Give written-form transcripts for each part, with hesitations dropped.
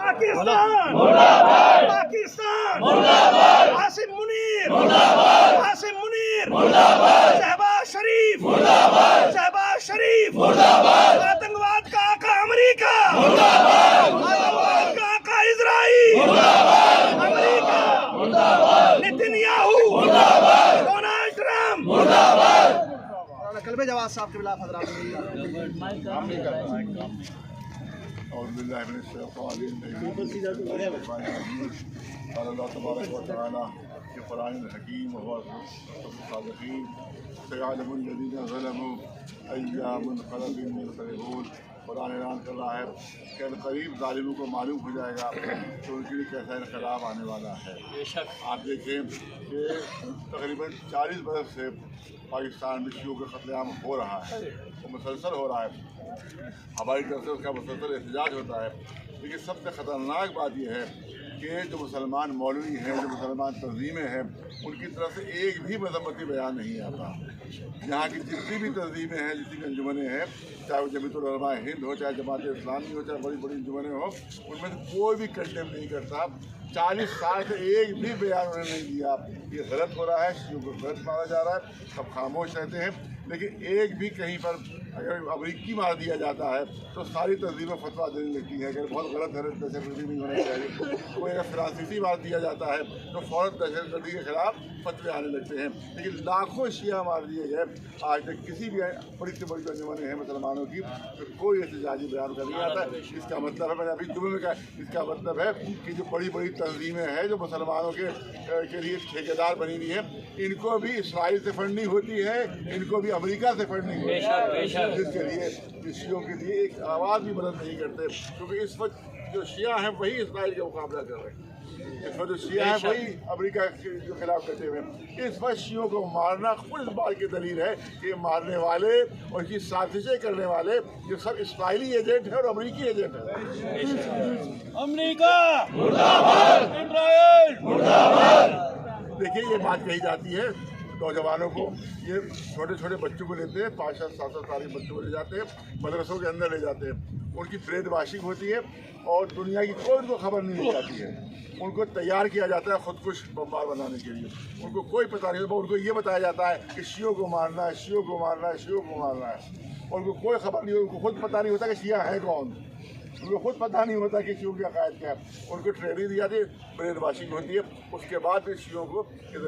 پاکستان مرداباد، پاکستان مرداباد، عاصم منیر مرداباد، عاصم منیر مرداباد، شہباز شریف مرداباد، شہباز شریف مرداباد، آتنکواد کا آقا امریکہ مرداباد، آتنکواد کا آقا اسرائیل مرداباد، امریکہ مرداباد، نیتن یاہو مرداباد، ڈونلڈ ٹرمپ مرداباد۔ کلمہ جواد صاحب کے خلاف حضرات اعوذ باللہ من الشیطان الرجیم۔ قال اللہ تبارک و تعالی فی قرآن الحکیم وهو الصادقین سیعلم الذین ظلموا ای منقلب ینقلبون۔ قرآن اعلان کر رہا ہے کہ قریب ظالموں کو معلوم ہو جائے گا کہ ان کے لیے کیسا انقلاب آنے والا ہے۔ آپ دیکھیں کہ تقریباً 40 برس سے پاکستان میں شیعوں کا قتل عام ہو رہا ہے، وہ مسلسل ہو رہا ہے، ہماری طرف سے اس کا مسلسل احتجاج ہوتا ہے۔ لیکن سب سے خطرناک بات یہ ہے کہ جو مسلمان مولوی ہیں، جو مسلمان تنظیمیں ہیں، ان کی طرف سے ایک بھی مذمتی بیان نہیں آتا۔ یہاں کی جتنی بھی تنظیمیں ہیں، جتنی بھی انجمنیں ہیں، چاہے وہ جمیعت العلماء ہند ہو، چاہے جماعت اسلامی ہو، چاہے بڑی بڑی انجمنیں ہوں، ان میں سے کوئی بھی کنڈیم نہیں کرتا۔ 40 سال سے ایک بھی بیان انہوں نے نہیں دیا۔ یہ غلط ہو رہا ہے، شیعوں کو غلط مانا جا رہا ہے، سب خاموش رہتے ہیں، لیکن ایک بھی کہیں پر اگر امریکی مار دیا جاتا ہے تو ساری تنظیمیں فتویٰ دینے لگتی ہے کہ بہت غلط ہے، دہشت گردی نہیں ہونا چاہیے۔ کوئی اگر فرانسیسی مار دیا جاتا ہے تو فوراً دہشت گردی کے خلاف فتوے آنے لگتے ہیں، لیکن لاکھوں شیعہ مار دیے گئے آج تک کسی بھی بڑی سے بڑی انجمنیں ہیں مسلمانوں کی تو کوئی احتجاجی بیان کا نہیں آتا ہے۔ اس کا مطلب ہے، میں نے ابھی جملے میں کہا، اس کا مطلب ہے کہ جو بڑی بڑی تنظیمیں ہیں جو مسلمانوں کے لیے ٹھیکیدار بنی ہوئی ہیں، ان کو بھی اسرائیل سے فنڈنگ ہوتی ہے، ان کو بھی امریکہ سے فنڈنگ ہوتی ہے، جس کے لیے شیعوں کے لیے ایک آواز بھی بلند نہیں کرتے، کیونکہ اس وقت جو شیعہ ہیں وہی اسرائیل کا مقابلہ کر رہے ہیں، اس وقت جو شیعہ ہیں وہی امریکہ کے خلاف کرتے ہوئے ہیں۔ اس وقت شیعوں کو مارنا خود اس بات کی دلیل ہے کہ مارنے والے اور اس کی سازشیں کرنے والے یہ سب اسرائیلی ایجنٹ ہیں اور امریکی ایجنٹ ہیں۔ امریکہ مرد آباد، اسرائیل مرد آباد۔ دیکھیے یہ بات کہی جاتی ہے نوجوانوں کو، یہ چھوٹے چھوٹے بچوں کو لیتے ہیں، 5-7 سال کے بچوں کو لے جاتے ہیں، مدرسوں کے اندر لے جاتے ہیں، ان کی برین واشنگ ہوتی ہے اور دنیا کی کوئی ان کو خبر نہیں دی جاتی ہے۔ ان کو تیار کیا جاتا ہے خودکش بمبار بنانے کے لیے، ان کو کوئی پتہ نہیں ہوتا، ان کو یہ بتایا جاتا ہے کہ شیعوں کو مارنا ہے، شیعوں کو مارنا ہے، شیعوں کو مارنا ہے، اور ان کو کوئی خبر نہیں ہوتی، ان کو خود پتہ نہیں ہوتا کہ شیعہ ہے کون، ان کو خود پتہ نہیں ہوتا کہ شیعوں کے عقائد کیا ہے۔ ان کو ٹریننگ دی جاتی ہے، برین واشنگ ہوتی ہے، اس کے بعد پھر شیعوں کو ان کے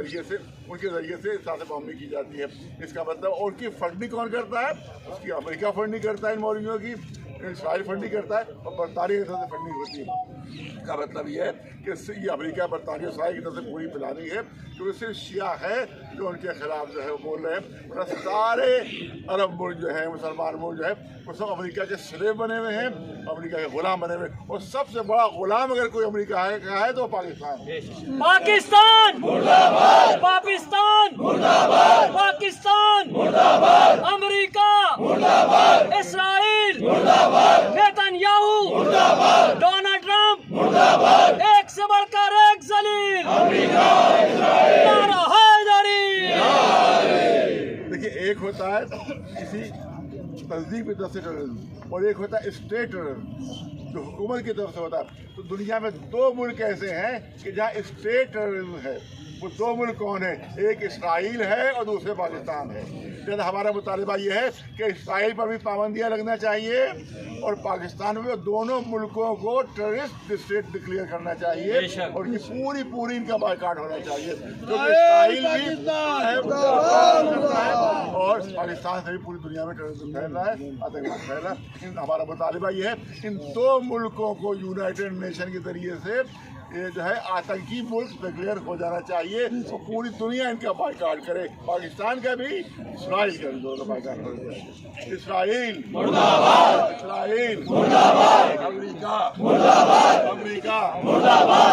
ذریعے سے سازش بمباری کی جاتی ہے۔ اس کا مطلب اور کی فنڈنگ کون کرتا ہے؟ اس کی امریکہ فنڈنگ کرتا ہے، ان مولویوں کی اسرائیل فنڈنگ کرتا ہے، اور برطانیہ کی طرف سے فنڈنگ ہوتی ہے۔ اس کا مطلب یہ ہے کہ یہ امریکہ برطانیہ اسرائیل کی طرف سے پوری پلاننگ ہے، کیونکہ صرف شیعہ ہے جو ان کے خلاف جو ہے وہ بول رہے ہیں، ورنہ سارے عرب ملک جو ہیں، مسلمان ملک جو ہے، وہ سب امریکہ کے سلیو بنے ہوئے ہیں، امریکہ کے غلام بنے ہوئے ہیں، اور سب سے بڑا غلام اگر کوئی امریکہ ہے تو پاکستان ہے۔ پاکستان مرد آباد، پاکستان مرد آباد، پاکستان مرد آباد، امریکہ مرد آباد، اسرائیل مرد آباد، نیتن یاہو مرد آباد، ڈونلڈ ٹرمپ مرد آباد، ایک سے بڑھ کر ایک ذلیل امریکہ، اسرائیل، نعرہ حیدری۔ دیکھیے ایک ہوتا ہے کسی تنظیم کی طرف سے ٹیررزم اور ایک ہوتا ہے اسٹیٹ ٹیررزم جو حکومت کی طرف سے ہوتا ہے۔ تو دنیا میں 2 ملک ایسے ہیں کہ جہاں اسٹیٹ ٹیررزم ہے، وہ 2 ملک کون ہیں؟ ایک اسرائیل ہے اور دوسرے پاکستان ہے۔ لہٰذا ہمارا مطالبہ یہ ہے کہ اسرائیل پر بھی پابندیاں لگنا چاہیے اور پاکستان میں دونوں ملکوں کو ٹیررسٹ اسٹیٹ ڈکلیئر کرنا چاہیے، اور یہ پوری ان کا بائیکاٹ ہونا چاہیے، کیونکہ اسرائیل بھی اور پاکستان سے بھی پوری دنیا میں ٹیررزم پھیل رہا ہے، آتنکواد پھیل رہا ہے۔ ہمارا مطالبہ یہ ہے ان 2 ملکوں کو یونائٹڈ نیشن کے ذریعے سے یہ جو ہے آتنکی ملک ڈکلیئر ہو جانا چاہیے اور پوری دنیا ان کا بائیکاٹ کرے، پاکستان کا بھی، اسرائیل کا بھی، دونوں بائیکاٹ ہو جائے۔ اسرائیل مرد آباد، اسرائیل مرد آباد، امریکہ مرد آباد، امریکہ مرد آباد۔